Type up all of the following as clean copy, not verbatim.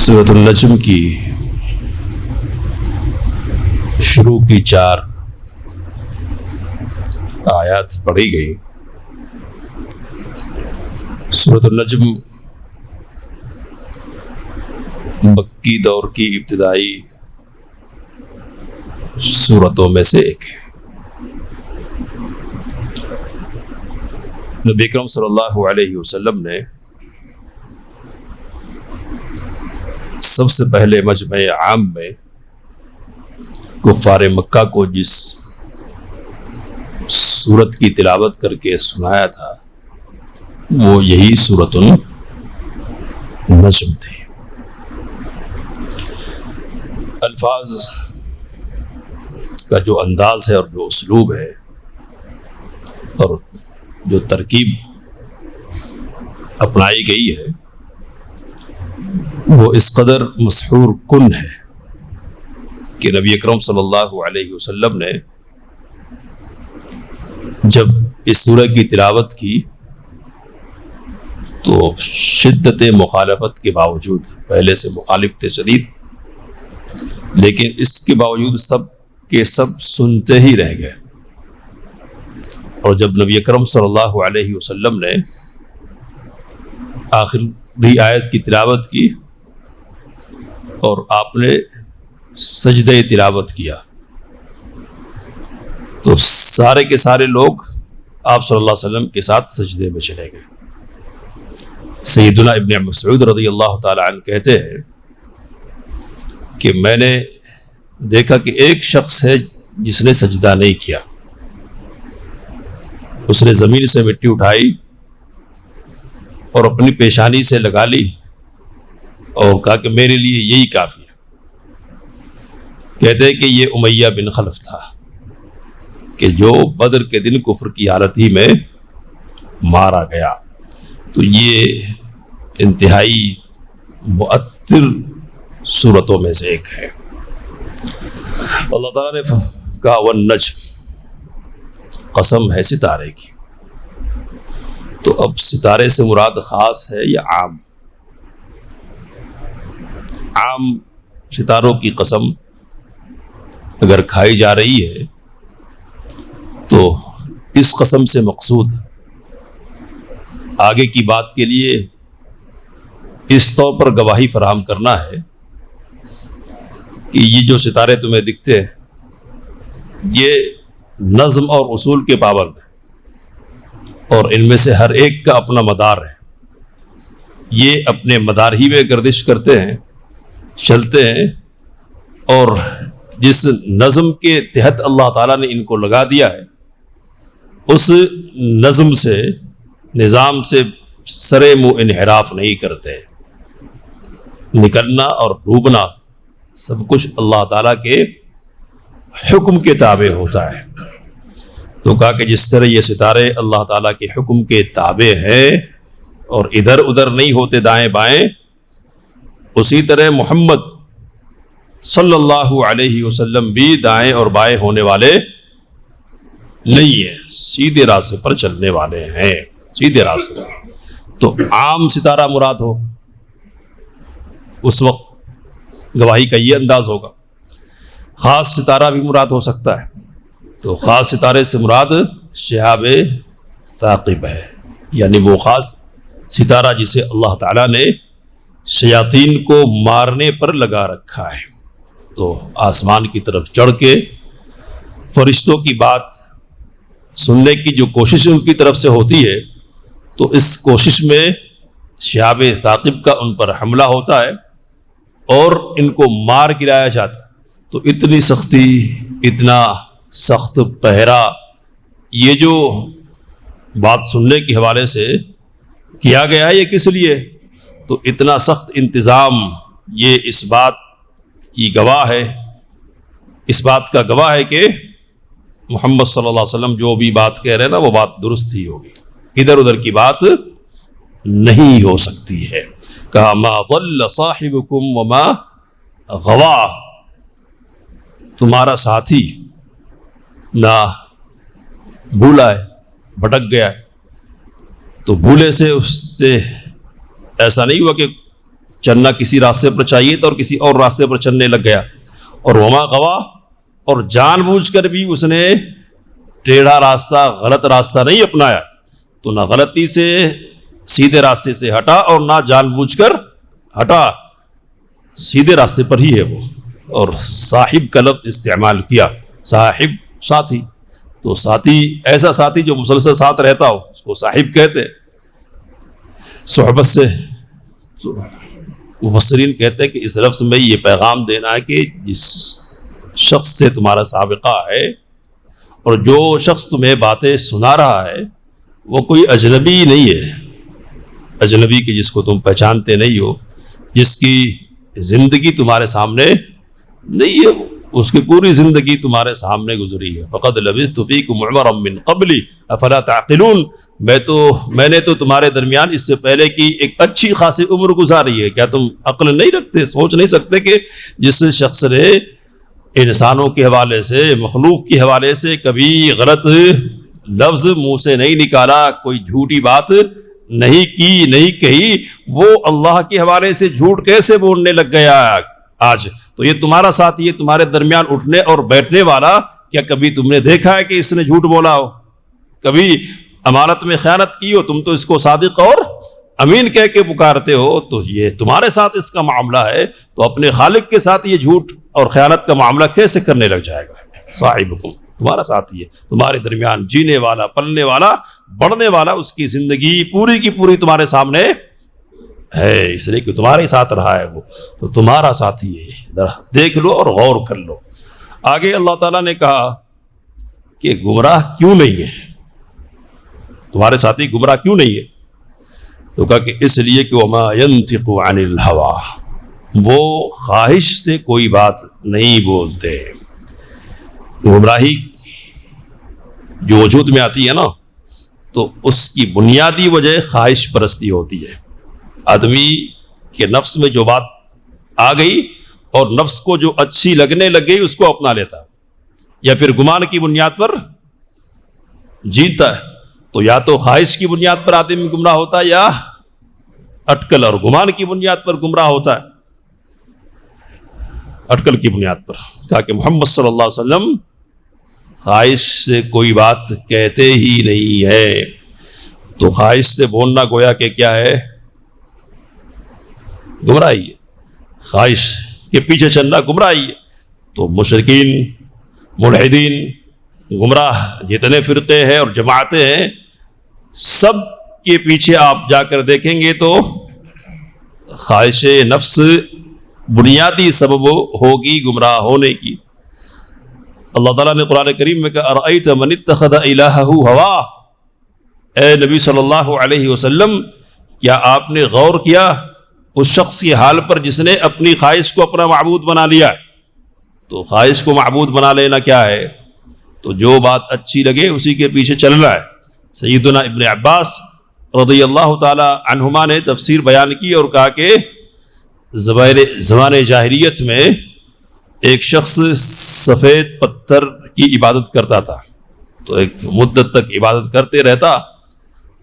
سورۃ النجم کی شروع کی 4 آیات پڑھی گئی۔ سورۃ النجم مکی دور کی ابتدائی سورتوں میں سے ایک ہے۔ نبی اکرم صلی اللہ علیہ وسلم نے سب سے پہلے مجمع عام میں کفار مکہ کو جس سورت کی تلاوت کر کے سنایا تھا وہ یہی سورۃ النجم تھی۔ الفاظ کا جو انداز ہے اور جو اسلوب ہے اور جو ترکیب اپنائی گئی ہے وہ اس قدر مسحور کن ہے کہ نبی اکرم صلی اللہ علیہ وسلم نے جب اس سورہ کی تلاوت کی تو شدت مخالفت کے باوجود، پہلے سے مخالف تھے شدید، لیکن اس کے باوجود سب کے سب سنتے ہی رہ گئے۔ اور جب نبی اکرم صلی اللہ علیہ وسلم نے آخری آیت کی تلاوت کی اور آپ نے سجدہ تلاوت کیا تو سارے کے سارے لوگ آپ صلی اللہ علیہ وسلم کے ساتھ سجدے میں چلے گئے۔ سیدنا ابن مسعود رضی اللہ تعالی عنہ کہتے ہیں کہ میں نے دیکھا کہ ایک شخص ہے جس نے سجدہ نہیں کیا، اس نے زمین سے مٹی اٹھائی اور اپنی پیشانی سے لگا لی اور کہا کہ میرے لیے یہی کافی ہے۔ کہتے ہیں کہ یہ امیہ بن خلف تھا کہ جو بدر کے دن کفر کی حالت ہی میں مارا گیا۔ تو یہ انتہائی مؤثر صورتوں میں سے ایک ہے۔ اللہ تعالیٰ نے کہا والنجم، قسم ہے ستارے کی۔ تو اب ستارے سے مراد خاص ہے یا عام؟ عام ستاروں کی قسم اگر کھائی جا رہی ہے تو اس قسم سے مقصود آگے کی بات کے لیے اس طور پر گواہی فراہم کرنا ہے کہ یہ جو ستارے تمہیں دکھتے ہیں یہ نظم اور اصول کے پابند ہیں اور ان میں سے ہر ایک کا اپنا مدار ہے۔ یہ اپنے مدار ہی میں گردش کرتے ہیں، چلتے ہیں، اور جس نظم کے تحت اللہ تعالیٰ نے ان کو لگا دیا ہے اس نظم سے، نظام سے سرے منہ انحراف نہیں کرتے۔ نکلنا اور ڈوبنا سب کچھ اللہ تعالیٰ کے حکم کے تابع ہوتا ہے۔ تو کہا کہ جس طرح یہ ستارے اللہ تعالیٰ کے حکم کے تابع ہیں اور ادھر ادھر نہیں ہوتے دائیں بائیں، اسی طرح محمد صلی اللہ علیہ وسلم بھی دائیں اور بائیں ہونے والے نہیں ہیں، سیدھے راستے پر چلنے والے ہیں، سیدھے راستے۔ تو عام ستارہ مراد ہو اس وقت گواہی کا یہ انداز ہوگا، خاص ستارہ بھی مراد ہو سکتا ہے۔ تو خاص ستارے سے مراد شہاب ثاقب ہے، یعنی وہ خاص ستارہ جسے اللہ تعالیٰ نے شیاطین کو مارنے پر لگا رکھا ہے۔ تو آسمان کی طرف چڑھ کے فرشتوں کی بات سننے کی جو کوشش ان کی طرف سے ہوتی ہے تو اس کوشش میں شہاب ثاقب کا ان پر حملہ ہوتا ہے اور ان کو مار گرایا جاتا ہے۔ تو اتنی سختی، اتنا سخت پہرا، یہ جو بات سننے کے حوالے سے کیا گیا ہے یہ کس لیے؟ تو اتنا سخت انتظام یہ اس بات کی گواہ ہے، اس بات کا گواہ ہے کہ محمد صلی اللہ علیہ وسلم جو بھی بات کہہ رہے ہیں نا وہ بات درست ہی ہوگی، ادھر ادھر کی بات نہیں ہو سکتی ہے۔ کہا ما ضل صاحبکم وما غوا، تمہارا ساتھی نہ بھولا ہے، بھٹک گیا ہے۔ تو بھولے سے اس سے ایسا نہیں ہوا کہ چلنا کسی راستے پر چاہیے تھا اور کسی اور راستے پر چلنے لگ گیا. اور وما غوا، اور جان بوجھ کر بھی اس نے ٹیڑھا راستہ، غلط راستہ نہیں اپنایا، تو نہ غلطی سے سیدھے راستے سے ہٹا اور نہ جان بوجھ کر ہٹا، سیدھے راستے پر ہی ہے وہ. اور صاحب کا لفظ استعمال کیا، صاحب ساتھی، تو ساتھی ایسا ساتھی جو مسلسل ساتھ رہتا ہو اس کو صاحب کہتے. صحبت سے مفسرین کہتے ہیں کہ اس لفظ میں یہ پیغام دینا ہے کہ جس شخص سے تمہارا سابقہ ہے اور جو شخص تمہیں باتیں سنا رہا ہے وہ کوئی اجنبی نہیں ہے، اجنبی کہ جس کو تم پہچانتے نہیں ہو، جس کی زندگی تمہارے سامنے نہیں ہے، اس کی پوری زندگی تمہارے سامنے گزری ہے. فقد لبثت فیکم عمرا من قبلی افلا تعقلون، میں نے تو تمہارے درمیان اس سے پہلے کی ایک اچھی خاصی عمر گزاری ہے، کیا تم عقل نہیں رکھتے، سوچ نہیں سکتے کہ جس شخص نے انسانوں کے حوالے سے، مخلوق کے حوالے سے کبھی غلط لفظ منہ سے نہیں نکالا، کوئی جھوٹی بات نہیں کی، نہیں کہی، وہ اللہ کے حوالے سے جھوٹ کیسے بولنے لگ گیا آج؟ تو یہ تمہارا ساتھی ہے، تمہارے درمیان اٹھنے اور بیٹھنے والا. کیا کبھی تم نے دیکھا ہے کہ اس نے جھوٹ بولا ہو، کبھی امانت میں خیانت کی ہو؟ تم تو اس کو صادق اور امین کہہ کے پکارتے ہو، تو یہ تمہارے ساتھ اس کا معاملہ ہے، تو اپنے خالق کے ساتھ یہ جھوٹ اور خیانت کا معاملہ کیسے کرنے لگ جائے گا؟ صاحبکم، تمہارا ساتھی ہے، تمہارے درمیان جینے والا، پلنے والا، بڑھنے والا، اس کی زندگی پوری کی پوری تمہارے سامنے ہے، اس لیے کہ تمہارے ساتھ رہا ہے وہ، تو تمہارا ساتھی ہے. دیکھ لو اور غور کر لو. آگے اللہ تعالیٰ نے کہا کہ گمراہ کیوں نہیں ہے، تمہارے ساتھی گمراہ کیوں نہیں ہے؟ تو کہا کہ اس لیے کہ وما ينطق عن الهوى، وہ خواہش سے کوئی بات نہیں بولتے. گمراہی جو وجود میں آتی ہے نا، تو اس کی بنیادی وجہ خواہش پرستی ہوتی ہے. آدمی کے نفس میں جو بات آ گئی اور نفس کو جو اچھی لگنے لگ گئی اس کو اپنا لیتا، یا پھر گمان کی بنیاد پر جیتا ہے. تو یا تو خواہش کی بنیاد پر آدمی گمراہ ہوتا ہے، یا اٹکل اور گمان کی بنیاد پر گمراہ ہوتا ہے. اٹکل کی بنیاد پر کہا کہ محمد صلی اللہ علیہ وسلم خواہش سے کوئی بات کہتے ہی نہیں ہے. تو خواہش سے بولنا گویا کہ کیا ہے؟ گمراہی ہے. خواہش کے پیچھے چلنا گمراہی ہے. تو مشرکین، ملحدین، گمراہ جتنے فرقے ہیں اور جماعتیں ہیں، سب کے پیچھے آپ جا کر دیکھیں گے تو خواہش نفس بنیادی سبب ہوگی گمراہ ہونے کی. اللہ تعالیٰ نے قرآن کریم میں کہا ارأیت من اتخذ الہہ ہوا، اے نبی صلی اللہ علیہ وسلم کیا آپ نے غور کیا اس شخص کی حال پر جس نے اپنی خواہش کو اپنا معبود بنا لیا؟ تو خواہش کو معبود بنا لینا کیا ہے؟ تو جو بات اچھی لگے اسی کے پیچھے چلنا ہے. سیدنا ابن عباس رضی اللہ تعالی عنہما نے تفسیر بیان کی اور کہا کہ زمانے جاہلیت میں ایک شخص سفید پتھر کی عبادت کرتا تھا، تو ایک مدت تک عبادت کرتے رہتا،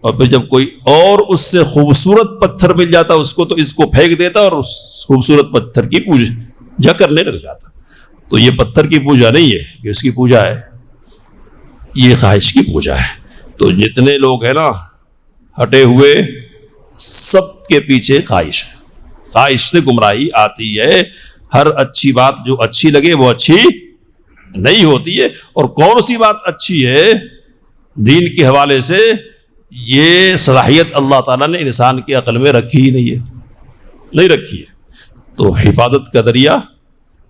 اور پھر جب کوئی اور اس سے خوبصورت پتھر مل جاتا اس کو، تو اس کو پھینک دیتا اور اس خوبصورت پتھر کی پوجا کرنے لگ جاتا. تو یہ پتھر کی پوجا نہیں ہے کہ اس کی پوجا ہے، یہ خواہش کی پوجا ہے. تو جتنے لوگ ہیں نا ہٹے ہوئے، سب کے پیچھے خواہش ہے. خواہش سے گمراہی آتی ہے. ہر اچھی بات جو اچھی لگے وہ اچھی نہیں ہوتی ہے. اور کون سی بات اچھی ہے دین کے حوالے سے، یہ صلاحیت اللہ تعالیٰ نے انسان کی عقل میں رکھی ہی نہیں ہے، نہیں رکھی ہے. تو حفاظت کا ذریعہ،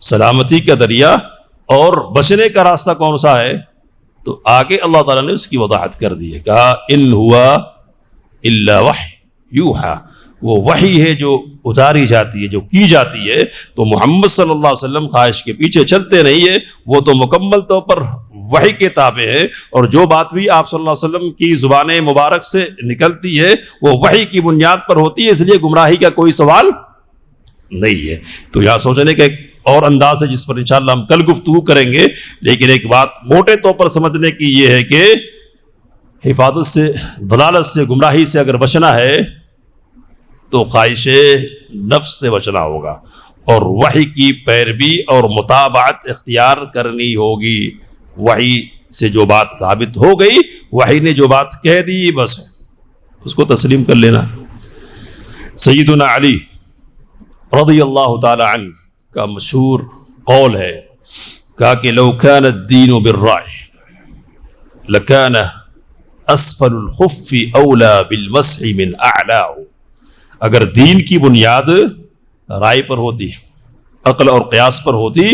سلامتی کا ذریعہ اور بچنے کا راستہ کون سا ہے؟ تو آگے اللہ تعالیٰ نے اس کی وضاحت کر دی ہے. کہا ان ہوا الا وحی یوحا، وہ وحی ہے جو اتاری جاتی ہے، جو کی جاتی ہے. تو محمد صلی اللہ علیہ وسلم خواہش کے پیچھے چلتے نہیں ہے، وہ تو مکمل طور پر وحی کے تابع ہے. اور جو بات بھی آپ صلی اللہ علیہ وسلم کی زبان مبارک سے نکلتی ہے وہ وحی کی بنیاد پر ہوتی ہے، اس لیے گمراہی کا کوئی سوال نہیں ہے. تو یہاں سوچنے کا ایک اور انداز ہے جس پر انشاءاللہ ہم کل گفتگو کریں گے. لیکن ایک بات موٹے طور پر سمجھنے کی یہ ہے کہ حفاظت سے، ضلالت سے، گمراہی سے اگر بچنا ہے تو خواہش نفس سے بچنا ہوگا اور وحی کی پیروی اور متابعت اختیار کرنی ہوگی. وحی سے جو بات ثابت ہو گئی، وحی نے جو بات کہہ دی بس اس کو تسلیم کر لینا. سیدنا علی رضی اللہ تعالی عنہ کا مشہور قول ہے، کہا کہ لو کان الدین بالرائے لکان اسفل الخف اولا بالمسح من اعلاه. اگر دین کی بنیاد رائے پر ہوتی، عقل اور قیاس پر ہوتی،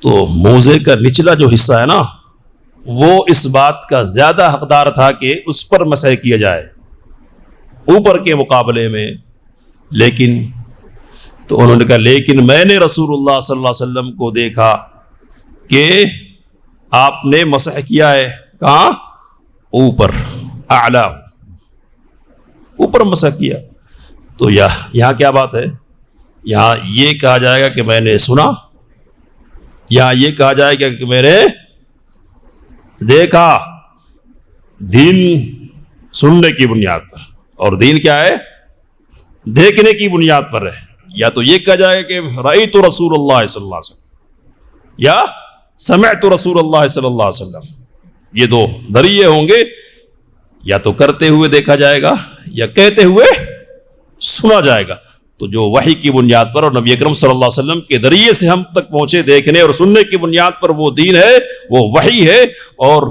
تو موزے کا نچلا جو حصہ ہے نا وہ اس بات کا زیادہ حقدار تھا کہ اس پر مسح کیا جائے اوپر کے مقابلے میں. لیکن تو انہوں نے کہا لیکن میں نے رسول اللہ صلی اللہ علیہ وسلم کو دیکھا کہ آپ نے مسح کیا ہے کہاں؟ اوپر، اعلی، اوپر مسح کیا. تو یہاں کیا بات ہے؟ یہاں یہ کہا جائے گا کہ میں نے سنا، یہاں یہ کہا جائے گا کہ میں نے دیکھا. دین سننے کی بنیاد پر، اور دین کیا ہے؟ دیکھنے کی بنیاد پر ہے. یا تو یہ کہا جائے گا کہ رأیت رسول اللہ صلی اللہ علیہ وسلم یا سمعت رسول اللہ صلی اللہ علیہ وسلم. یہ دو ذریعے ہوں گے، یا تو کرتے ہوئے دیکھا جائے گا یا کہتے ہوئے سنا جائے گا. تو جو وحی کی بنیاد پر اور نبی اکرم صلی اللہ علیہ وسلم کے ذریعے سے ہم تک پہنچے دیکھنے اور سننے کی بنیاد پر وہ دین ہے، وہ وحی ہے. اور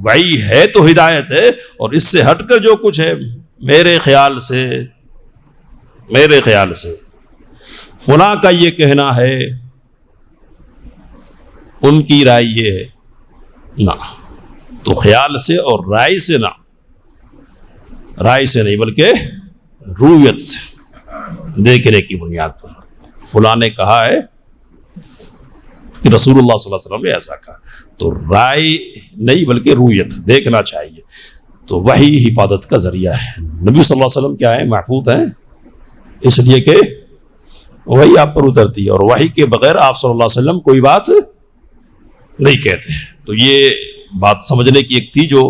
وحی ہے تو ہدایت ہے، اور اس سے ہٹ کر جو کچھ ہے میرے خیال سے فلاں کا یہ کہنا ہے، ان کی رائے یہ ہے، نہ. تو خیال سے اور رائے سے نہ، رائے سے نہیں بلکہ رویت سے، دیکھنے کی بنیاد پر. فلاں نے کہا ہے کہ رسول اللہ صلی اللہ علیہ وسلم نے ایسا کہا، تو رائے نہیں بلکہ رویت، دیکھنا چاہیے. تو وحی حفاظت کا ذریعہ ہے. نبی صلی اللہ علیہ وسلم کیا ہے؟ محفوظ ہیں، اس لیے کہ وحی آپ پر اترتی ہے، اور وحی کے بغیر آپ صلی اللہ علیہ وسلم کوئی بات نہیں کہتے. تو یہ بات سمجھنے کی ایک تھی جو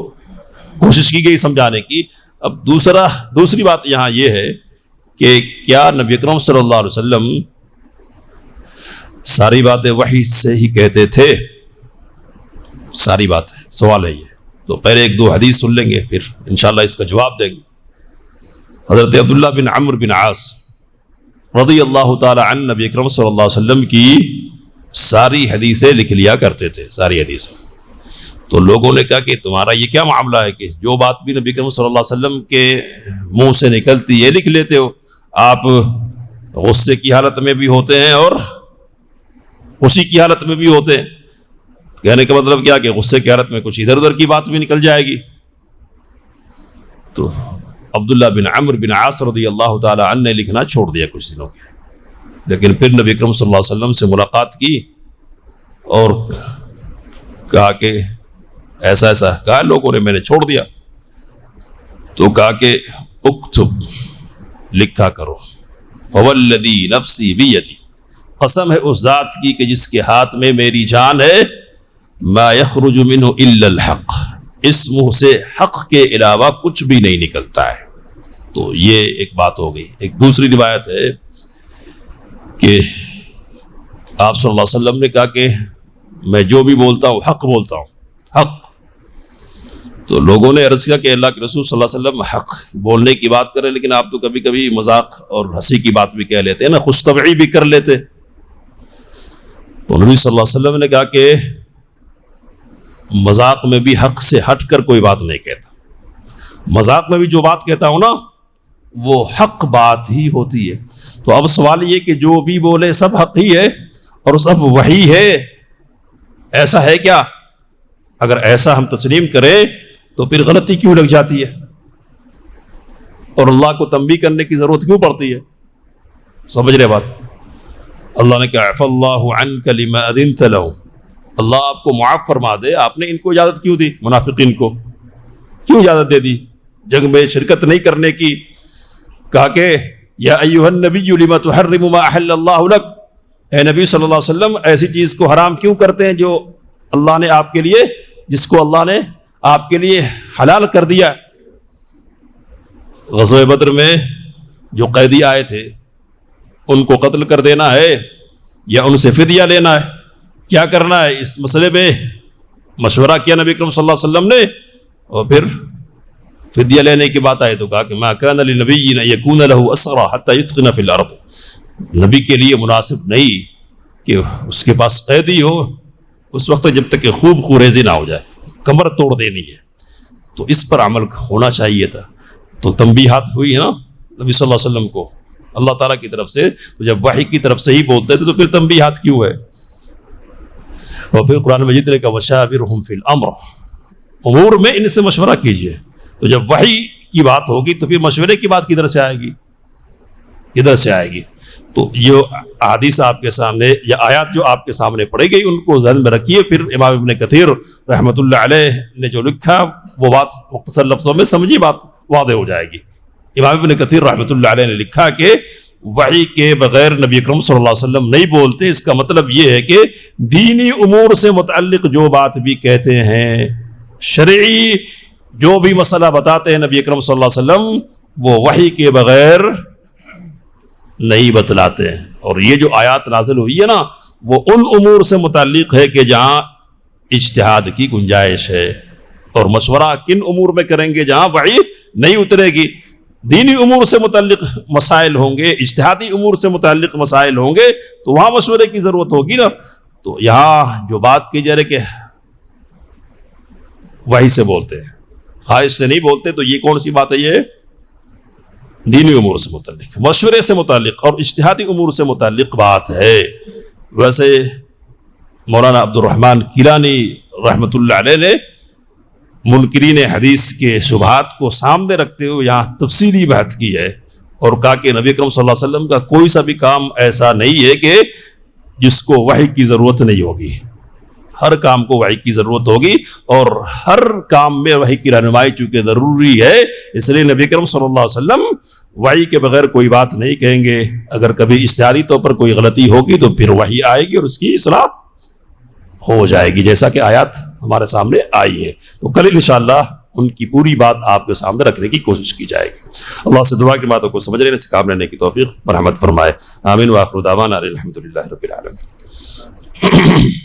کوشش کی گئی سمجھانے کی. اب دوسری بات یہاں یہ ہے کہ کیا نبی اکرم صلی اللہ علیہ وسلم ساری باتیں وحی سے ہی کہتے تھے؟ ساری باتیں، سوال ہے یہ. تو پہلے ایک دو حدیث سن لیں گے، پھر انشاءاللہ اس کا جواب دیں گے. حضرت عبداللہ بن عمرو بن عاص رضی اللہ تعالی عنہ نبی اکرم صلی اللہ علیہ وسلم کی ساری حدیثیں لکھ لیا کرتے تھے، ساری حدیثیں. تو لوگوں نے کہا کہ تمہارا یہ کیا معاملہ ہے کہ جو بات بھی نبی اکرم صلی اللہ علیہ وسلم کے منہ سے نکلتی یہ لکھ لیتے ہو؟ آپ غصے کی حالت میں بھی ہوتے ہیں اور خوشی کی حالت میں بھی ہوتے ہیں. کہنے کا مطلب کیا کہ غصے کی حالت میں کچھ ادھر ادھر کی بات بھی نکل جائے گی. تو عبداللہ بن عمرو بن عاص رضی اللہ تعالی عنہ نے لکھنا چھوڑ دیا کچھ دنوں کے. لیکن پھر نبی اکرم صلی اللہ علیہ وسلم سے ملاقات کی اور کہا کہ ایسا کہا لوگوں نے، میں نے چھوڑ دیا. تو کہا کہ اکتب، لکھا کرو. فوالذی نفسی بیدی، قسم ہے اس ذات کی کہ جس کے ہاتھ میں میری جان ہے، ما یخرج منہ الا الحق، اس منہ سے حق کے علاوہ کچھ بھی نہیں نکلتا ہے. تو یہ ایک بات ہو گئی. ایک دوسری روایت ہے کہ آپ صلی اللہ علیہ وسلم نے کہا کہ میں جو بھی بولتا ہوں حق بولتا ہوں، حق. تو لوگوں نے عرض کیا کہ اللہ کے رسول صلی اللہ علیہ وسلم حق بولنے کی بات کریں، لیکن آپ تو کبھی کبھی مذاق اور ہنسی کی بات بھی کہہ لیتے ہیں نا، خوش طبعی بھی کر لیتے. تو نبی صلی اللہ علیہ وسلم نے کہا کہ مذاق میں بھی حق سے ہٹ کر کوئی بات نہیں کہتا. مذاق میں بھی جو بات کہتا ہوں نا وہ حق بات ہی ہوتی ہے. تو اب سوال یہ کہ جو بھی بولے سب حق ہی ہے اور سب وحی ہے، ایسا ہے کیا؟ اگر ایسا ہم تسلیم کریں تو پھر غلطی کیوں لگ جاتی ہے اور اللہ کو تنبیہ کرنے کی ضرورت کیوں پڑتی ہے؟ سمجھ رہے بات؟ اللہ نے کہا عفا اللہ عنک لما اذنت لهم، اللہ آپ کو معاف فرما دے، آپ نے ان کو اجازت کیوں دی؟ منافقین کو کیوں اجازت دے دی جنگ میں شرکت نہیں کرنے کی؟ کہا کہ یا ایھا النبی لما تحرم ما احل اللہ لک، اے نبی صلی اللہ علیہ وسلم ایسی چیز کو حرام کیوں کرتے ہیں جو اللہ نے آپ کے لیے، جس کو اللہ نے آپ کے لیے حلال کر دیا. غزوہ بدر میں جو قیدی آئے تھے ان کو قتل کر دینا ہے یا ان سے فدیہ لینا ہے، کیا کرنا ہے؟ اس مسئلے پہ مشورہ کیا نبی اکرم صلی اللہ علیہ وسلم نے، اور پھر فدیہ لینے کی بات آئی تو کہا کہ ما کان لنبی ان یکون له اسرى حتى يثقن في الارض، نبی کے لیے مناسب نہیں کہ اس کے پاس قیدی ہو اس وقت جب تک کہ خوب خوریزی نہ ہو جائے، کمر توڑ دینی ہے، تو اس پر عمل ہونا چاہیے تھا۔ تو تنبیہات ہوئی ہے نا نبی صلی اللہ علیہ وسلم کو اللہ تعالیٰ کی طرف سے، تو جب وحی کی طرف سے ہی بولتے تھے تو پھر تنبیہات کیوں ہے؟ اور پھر قرآن مجید نے کہا وشاورہم فی الامر، امور میں ان سے مشورہ کیجیے۔ تو جب وحی کی بات ہوگی تو پھر مشورے کی بات کدھر سے آئے گی؟ کدھر سے آئے گی؟ تو یہ احادیث آپ کے سامنے یا آیات جو آپ کے سامنے پڑھی گئی ان کو ذہن میں رکھیے، پھر امام ابن کثیر رحمۃ اللہ علیہ نے جو لکھا وہ بات مختصر لفظوں میں سمجھی، بات واضح ہو جائے گی۔ امام ابن کثیر رحمۃ اللہ علیہ نے لکھا کہ وحی کے بغیر نبی اکرم صلی اللہ علیہ وسلم نہیں بولتے، اس کا مطلب یہ ہے کہ دینی امور سے متعلق جو بات بھی کہتے ہیں، شرعی جو بھی مسئلہ بتاتے ہیں نبی اکرم صلی اللہ علیہ وسلم، وہ وحی کے بغیر نہیں بتلاتے ہیں۔ اور یہ جو آیات نازل ہوئی ہے نا وہ ان امور سے متعلق ہے کہ جہاں اجتہاد کی گنجائش ہے، اور مشورہ کن امور میں کریں گے؟ جہاں وحی نہیں اترے گی، دینی امور سے متعلق مسائل ہوں گے، اجتہادی امور سے متعلق مسائل ہوں گے تو وہاں مشورے کی ضرورت ہوگی نا۔ تو یہاں جو بات کی جا رہی کہ وحی سے بولتے ہیں، خواہش سے نہیں بولتے، تو یہ کون سی بات ہے؟ یہ دینی امور سے متعلق، مشورے سے متعلق اور اجتہادی امور سے متعلق بات ہے۔ ویسے مولانا عبد الرحمن کیلانی رحمۃ اللہ علیہ نے منکرین حدیث کے شبہات کو سامنے رکھتے ہوئے یہاں تفصیلی بحث کی ہے، اور کہا کہ نبی اکرم صلی اللہ علیہ وسلم کا کوئی سا بھی کام ایسا نہیں ہے کہ جس کو وحی کی ضرورت نہیں ہوگی، ہر کام کو وحی کی ضرورت ہوگی، اور ہر کام میں وحی کی رہنمائی چونکہ ضروری ہے، اس لیے نبی اکرم صلی اللہ علیہ وسلم وحی کے بغیر کوئی بات نہیں کہیں گے۔ اگر کبھی اجتہادی طور پر کوئی غلطی ہوگی تو پھر وحی آئے گی اور اس کی اصلاح ہو جائے گی، جیسا کہ آیات ہمارے سامنے آئی ہے۔ تو کل انشاءاللہ ان کی پوری بات آپ کے سامنے رکھنے کی کوشش کی جائے گی۔ اللہ سے دعا کی باتوں کو سمجھ لینے سے کام لینے کی توفیق مرحمت فرمائے۔ آمین وآخر دعوانا الحمدللہ رب العالمین۔